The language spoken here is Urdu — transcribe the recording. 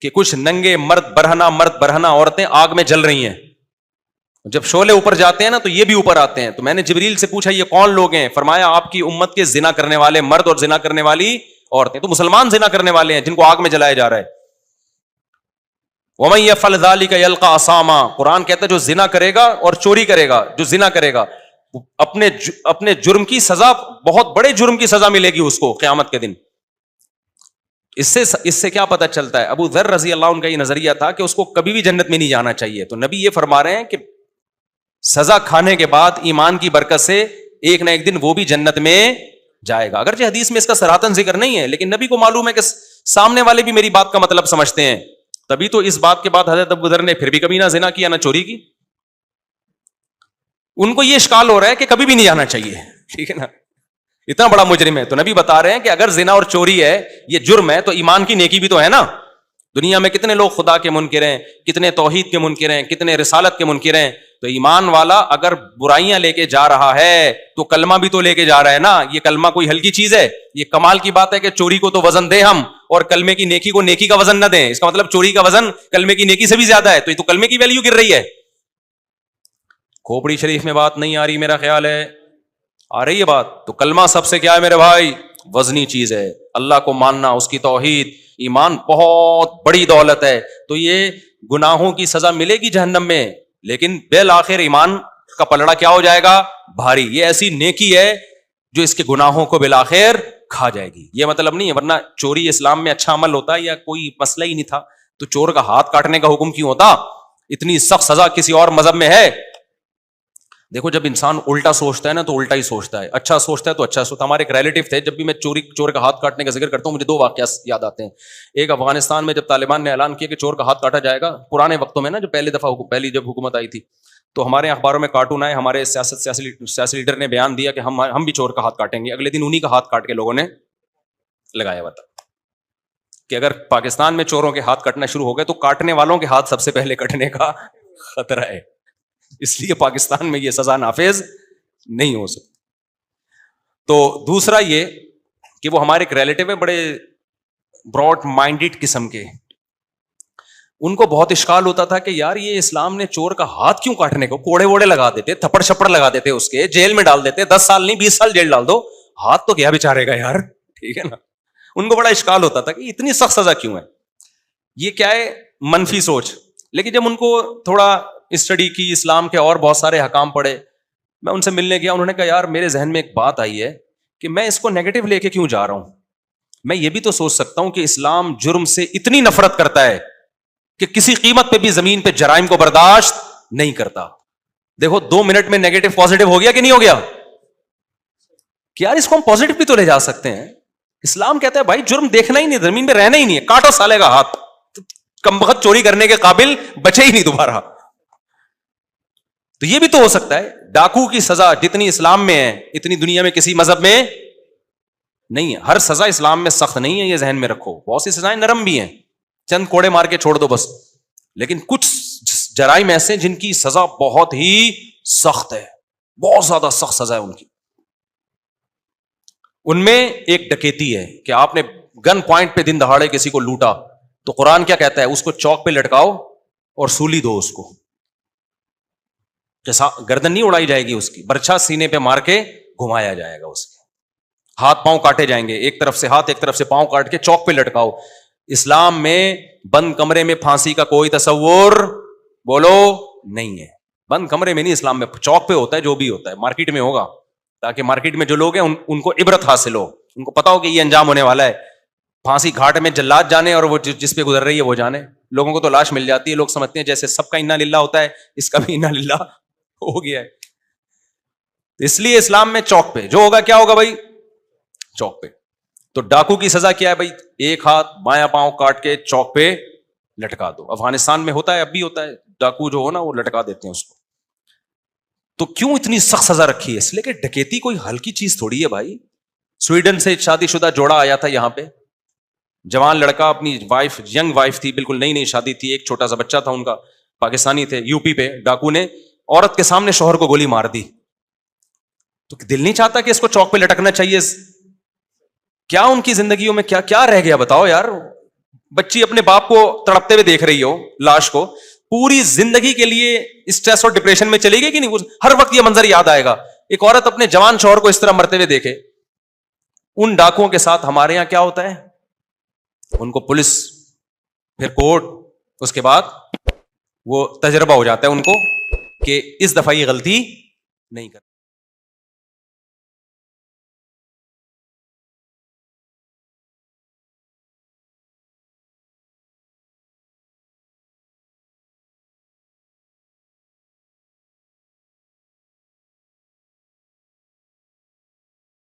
کہ کچھ ننگے مرد برہنہ عورتیں آگ میں جل رہی ہیں. جب شعلے اوپر جاتے ہیں نا تو یہ بھی اوپر آتے ہیں. تو میں نے جبریل سے پوچھا یہ کون لوگ ہیں؟ فرمایا آپ کی امت کے زنا کرنے والے مرد اور زنا کرنے والی عورتیں. تو مسلمان زنا کرنے والے ہیں جن کو آگ میں جلایا جا رہا ہے. وَمَن يَفْعَلْ ذَلِكَ يَلْقَ أَثَامًا. قرآن کہتا ہے جو زنا کرے گا اور چوری کرے گا, جو زنا کرے گا اپنے جرم کی سزا, بہت بڑے جرم کی سزا ملے گی اس کو قیامت کے دن. اس سے کیا پتہ چلتا ہے؟ ابو ذر رضی اللہ عنہ کا یہ نظریہ تھا کہ اس کو کبھی بھی جنت میں نہیں جانا چاہیے. تو نبی یہ فرما رہے ہیں کہ سزا کھانے کے بعد ایمان کی برکت سے ایک نہ ایک دن وہ بھی جنت میں جائے گا. اگرچہ حدیث میں اس کا صراحتاً ذکر نہیں ہے, لیکن نبی کو معلوم ہے کہ سامنے والے بھی میری بات کا مطلب سمجھتے ہیں. تبھی تو اس بات کے بعد حضرت ابو ذر نے پھر بھی کبھی نہ زنا کیا نہ چوری کی. ان کو یہ اشکال ہو رہا ہے کہ کبھی بھی نہیں جانا چاہیے, ٹھیک ہے نا, اتنا بڑا مجرم ہے. تو نبی بتا رہے ہیں کہ اگر زنا اور چوری ہے, یہ جرم ہے, تو ایمان کی نیکی بھی تو ہے نا. دنیا میں کتنے لوگ خدا کے منکر ہیں, کتنے توحید کے منکر ہیں, کتنے رسالت کے منکر ہیں. تو ایمان والا اگر برائیاں لے کے جا رہا ہے تو کلمہ بھی تو لے کے جا رہا ہے نا. یہ کلمہ کوئی ہلکی چیز ہے؟ یہ کمال کی بات ہے کہ چوری کو تو وزن دیں ہم, اور کلمے کی نیکی کو نیکی کا وزن نہ دیں. اس کا مطلب چوری کا وزن کلمے کی نیکی سے بھی زیادہ ہے. تو یہ تو کلمے کی ویلیو گر رہی ہے. کھوپڑی شریف میں بات نہیں آ رہی, میرا خیال ہے آ رہی ہے بات. تو کلمہ سب سے کیا ہے میرے بھائی؟ وزنی چیز ہے. اللہ کو ماننا, اس کی توحید, ایمان بہت بڑی دولت ہے. تو یہ گناہوں کی سزا ملے گی جہنم میں, لیکن بالآخر ایمان کا پلڑا کیا ہو جائے گا؟ بھاری. یہ ایسی نیکی ہے جو اس کے گناہوں کو بالآخر کھا جائے گی. یہ مطلب نہیں ہے, ورنہ چوری اسلام میں اچھا عمل ہوتا یا کوئی مسئلہ ہی نہیں تھا تو چور کا ہاتھ کاٹنے کا حکم کیوں ہوتا؟ اتنی سخت سزا کسی اور مذہب میں ہے؟ دیکھو جب انسان الٹا سوچتا ہے نا تو الٹا ہی سوچتا ہے, اچھا سوچتا ہے تو اچھا سوچتا ہے. ہمارے ایک ریلیٹو تھے, جب بھی میں چور کا ہاتھ کاٹنے کا ذکر کرتا ہوں مجھے دو واقعات یاد آتے ہیں. ایک افغانستان میں جب طالبان نے اعلان کیا کہ چور کا ہاتھ کاٹا جائے گا, پرانے وقتوں میں نا, جو پہلی جب حکومت آئی تھی, تو ہمارے اخباروں میں کارٹون آئے, ہمارے سیاسی لیڈر نے بیان دیا کہ ہم بھی چور کا ہاتھ کاٹیں گے. اگلے دن انہی کا ہاتھ کاٹ کے لوگوں نے لگایا ہوا تھا کہ اگر پاکستان میں چوروں کے ہاتھ کٹنا شروع ہو گئے تو کاٹنے والوں کے ہاتھ سب سے پہلے کٹنے کا خطرہ ہے. اس لیے پاکستان میں یہ سزا نافذ نہیں ہو سکتی. تو دوسرا یہ کہ وہ ہمارے ایک ریلیٹو ہے, بڑے براڈ مائنڈڈ قسم کے. ان کو بہت اشکال ہوتا تھا کہ یار یہ اسلام نے چور کا ہاتھ کیوں کاٹنے کو, کوڑے ووڑے لگا دیتے, تھپڑ شپڑ لگا دیتے, اس کے جیل میں ڈال دیتے, 10 سال نہیں 20 سال جیل ڈال دو, ہاتھ تو گیا بیچارے گا یار, ٹھیک ہے نا. ان کو بڑا اشکال ہوتا تھا کہ اتنی سخت سزا کیوں ہے. یہ کیا ہے؟ منفی سوچ. لیکن جب ان کو تھوڑا اسٹڈی کی, اسلام کے اور بہت سارے حکام پڑھے, میں ان سے ملنے گیا, انہوں نے کہا یار میرے ذہن میں ایک بات آئی ہے کہ میں اس کو نیگیٹو لے کے کیوں جا رہا ہوں. میں یہ بھی تو سوچ سکتا ہوں کہ اسلام جرم سے اتنی نفرت کرتا ہے کہ کسی قیمت پہ بھی زمین پہ جرائم کو برداشت نہیں کرتا. دیکھو 2 منٹ میں نیگیٹو پازیٹو ہو گیا کہ نہیں ہو گیا؟ کہ یار اس کو ہم پازیٹو بھی تو لے جا سکتے ہیں. اسلام کہتا ہے بھائی جرم دیکھنا ہی نہیں, زمین پہ رہنا ہی نہیں ہے, کاٹو سالے کا ہاتھ, کم بخت چوری کرنے کے قابل بچے ہی نہیں دوبارہ. تو یہ بھی تو ہو سکتا ہے. ڈاکو کی سزا جتنی اسلام میں ہے اتنی دنیا میں کسی مذہب میں نہیں ہے. ہر سزا اسلام میں سخت نہیں ہے, یہ ذہن میں رکھو. بہت سی سزائیں نرم بھی ہیں, چند کوڑے مار کے چھوڑ دو بس. لیکن کچھ جرائم ایسے جن کی سزا بہت ہی سخت ہے, بہت زیادہ سخت سزا ہے ان کی. ان میں ایک ڈکیتی ہے کہ آپ نے گن پوائنٹ پہ دن دہاڑے کسی کو لوٹا, تو قرآن کیا کہتا ہے؟ اس کو چوک پہ لٹکاؤ اور سولی دو اس کو. گردن نہیں اڑائی جائے گی اس کی, برچھا سینے پہ مار کے گھمایا جائے گا اس کے. ہاتھ پاؤں کاٹے جائیں گے, ایک طرف سے ہاتھ ایک طرف سے پاؤں کاٹ کے چوک پہ لٹکاؤ. اسلام میں بند کمرے میں پھانسی کا کوئی تصور بولو نہیں ہے. بند کمرے میں نہیں, اسلام میں چوک پہ ہوتا ہے. جو بھی ہوتا ہے مارکیٹ میں ہوگا, تاکہ مارکیٹ میں جو لوگ ہیں ان کو عبرت حاصل ہو, ان کو پتا ہو کہ یہ انجام ہونے والا ہے. پھانسی گھاٹ میں جلاد جانے اور وہ جس پہ گزر رہی ہے وہ جانے. لوگوں کو تو لاش مل جاتی ہے, لوگ سمجھتے ہیں جیسے سب کا انا للہ ہوتا ہے, اس کا بھی انا للہ ہو گیا ہے. اس لیے اسلام میں چوک پہ جو ہوگا کیا ہوگا بھائی؟ چوک پہ. تو ڈاکو کی سزا کیا ہے بھائی؟ ایک ہاتھ بایاں پاؤں کاٹ کے چوک پہ لٹکا دو. افغانستان میں ہوتا ہے, اب بھی ہوتا ہے, ڈاکو جو ہو نا وہ لٹکا دیتے ہیں اس کو. تو کیوں اتنی سخت سزا رکھی ہے؟ اس لیے کہ ڈکیتی کوئی ہلکی چیز تھوڑی ہے بھائی. سویڈن سے شادی شدہ جوڑا آیا تھا یہاں پہ, جوان لڑکا, اپنی وائف, ینگ وائف تھی, بالکل نئی نئی شادی تھی, ایک چھوٹا سا بچہ تھا ان کا, پاکستانی تھے. یو پی پہ ڈاکو نے عورت کے سامنے شوہر کو گولی مار دی. تو دل نہیں چاہتا کہ اس کو چوک پہ لٹکنا چاہیے؟ کیا ان کی زندگیوں میں کیا کیا رہ گیا بتاؤ یار. بچی اپنے باپ کو تڑپتے ہوئے دیکھ رہی ہو, لاش کو, پوری زندگی کے لیے اسٹریس اور ڈپریشن میں چلے گی کہ نہیں؟ ہر وقت یہ منظر یاد آئے گا. ایک عورت اپنے جوان شوہر کو اس طرح مرتے ہوئے دیکھے. ان ڈاکوؤں کے ساتھ ہمارے یہاں کیا ہوتا ہے, ان کو پولیس, پھر کورٹ, اس کے بعد وہ تجربہ ہو جاتا ہے ان کو کہ اس دفعہ یہ غلطی نہیں کرنا.